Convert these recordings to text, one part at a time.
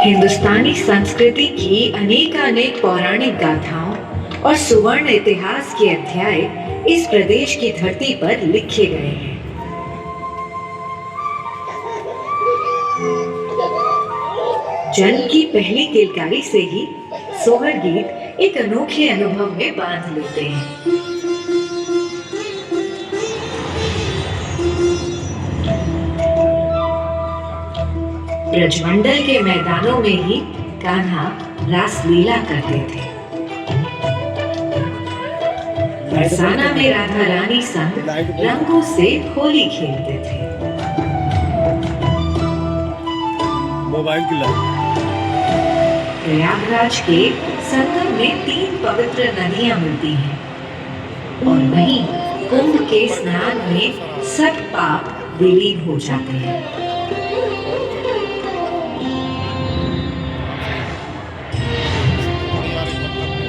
हिंदुस्तानी संस्कृति की अनेकानेक पौराणिक गाथाओं और सुवर्ण इतिहास के अध्याय इस प्रदेश की धरती पर लिखे गए हैं। जन्म की पहली किलकारी से ही सोहर गीत एक अनोखे अनुभव में बांध लेते हैं। ब्रजमंडल के मैदानों में ही कान्हा रास लीला करते थे। बरसाना में राधा रानी संग रंगों से होली खेलते थे। मोबाइल की लाइट। प्रयागराज के संगम में 3 पवित्र नदियां मिलती हैं और वहीं कुंभ के स्नान में सब पाप विलीन हो जाते हैं।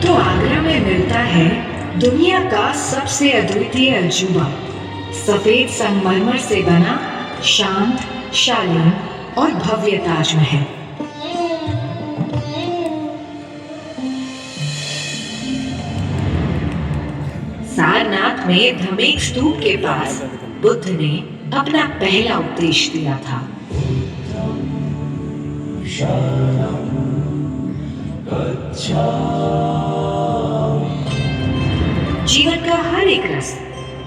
तो आगरा में मिलता है दुनिया का सबसे अद्वितीय अजूबा, सफेद संगमरमर से बना शांत, शालीन और भव्य ताजमहल। सारनाथ में धमेक स्तूप के पास बुद्ध ने अपना पहला उपदेश दिया था। जीवन का हर एक रस,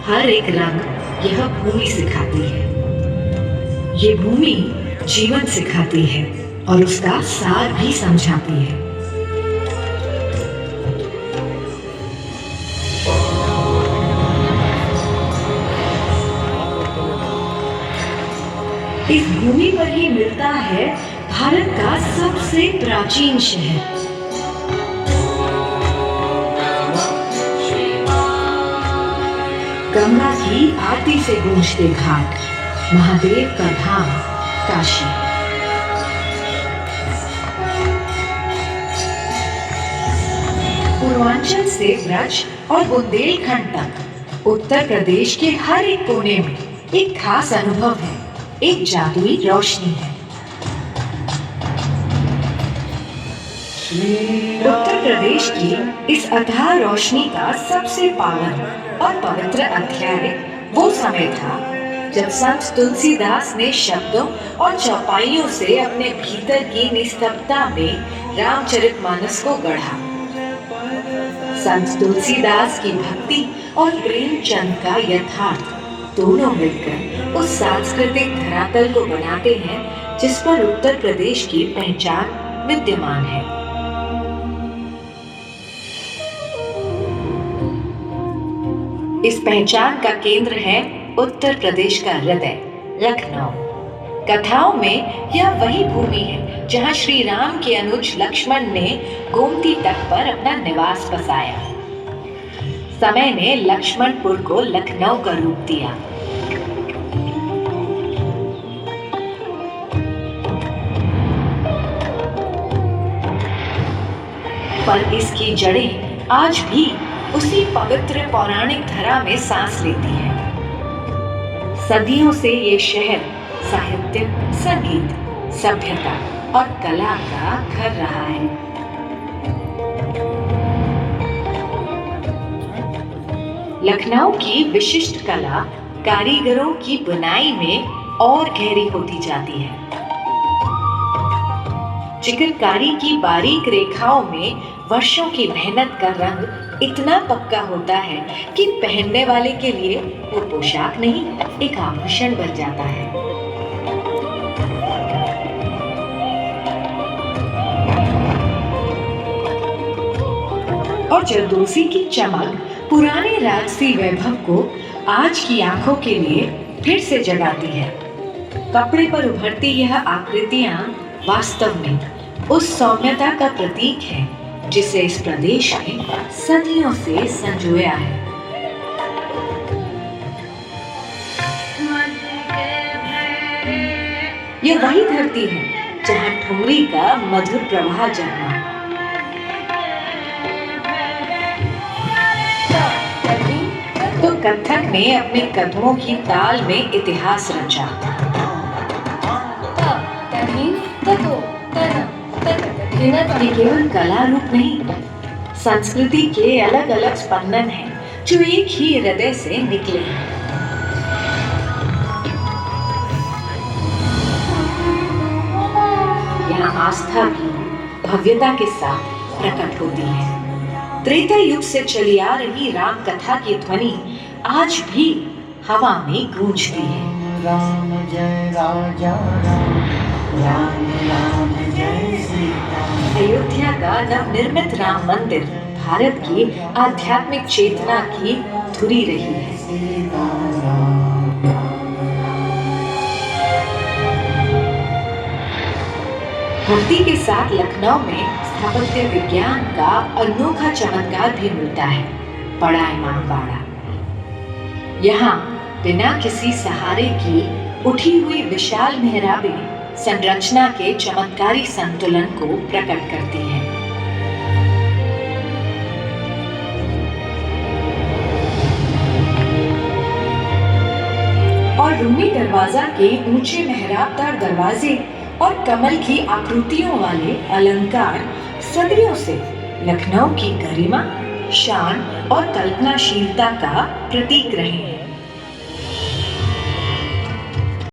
हर एक रंग यह भूमि सिखाती है। ये भूमि जीवन सिखाती है और उसका सार भी समझाती है। इस भूमि पर ही मिलता है भारत का सबसे प्राचीन शहर। गंगा की आरती से गूंजते घाट, महादेव का धाम काशी। पूर्वांचल से ब्रज और बुंदेलखंड तक उत्तर प्रदेश के हर एक कोने में एक खास अनुभव है, एक जादुई रोशनी है। उत्तर प्रदेश की इस अथाह रोशनी का सबसे पावन और पवित्र अध्याय वो समय था जब संत तुलसीदास ने शब्दों और चौपाइयों से अपने भीतर की निस्तब्धता में रामचरितमानस को गढ़ा। संत तुलसीदास की भक्ति और प्रेमचंद का यथार्थ दोनों मिलकर उस सांस्कृतिक धरातल को बनाते हैं जिस पर उत्तर प्रदेश की पहचान विद्यमान है। इस पहचान का केंद्र है उत्तर प्रदेश का हृदय लखनऊ। कथाओं में यह वही भूमि है जहां श्री राम के अनुज लक्ष्मण ने गोमती तट पर अपना निवास बसाया। समय ने लक्ष्मणपुर को लखनऊ का रूप दिया। पर इसकी जड़ें आज भी उसी पवित्र पौराणिक धरा में सांस लेती है। सदियों से ये शहर साहित्य, संगीत, सभ्यता और कला का घर रहा है। लखनऊ की विशिष्ट कला कारीगरों की बुनाई में और गहरी होती जाती है। चिकनकारी की बारीक रेखाओं में वर्षों की मेहनत का रंग इतना पक्का होता है कि पहनने वाले के लिए वो पोशाक नहीं, एक आभूषण बन जाता है। और जरदोसी की चमक पुराने राजसी वैभव को आज की आंखों के लिए फिर से जगाती है। कपड़े पर उभरती यह आकृतियां वास्तव में उस सौम्यता का प्रतीक है जिसे इस प्रदेश ने सदियों से संजोया है। यह वही धरती है जहां ठुमरी का मधुर प्रवाह जन्मा। तो कथक ने अपने कदमों की ताल में इतिहास रचा। नृत्य केवल कला रूप नहीं, संस्कृति के अलग अलग स्पंदन हैं जो एक ही हृदय से निकले हैं। यहाँ आस्था भी भव्यता के साथ प्रकट होती है। त्रेता युग से चली आ रही राम कथा की ध्वनि आज भी हवा में गूंजती है। राम जय राजा राम, राम राम जय सीता। अयोध्या का नवनिर्मित राम मंदिर भारत की आध्यात्मिक चेतना की धुरी रही है। सीता राम, भक्ति के साथ लखनऊ में स्थापत्य विज्ञान का अनोखा चमत्कार भी मिलता है। बड़ा इमामबाड़ा यहाँ बिना किसी सहारे की उठी हुई विशाल मेहराबें संरचना के चमत्कारी संतुलन को प्रकट करती हैं। और रूमी दरवाजा के ऊंचे मेहराबदार दरवाजे और कमल की आकृतियों वाले अलंकार सदियों से लखनऊ की गरिमा, शान और कल्पनाशीलता का प्रतीक रहे हैं।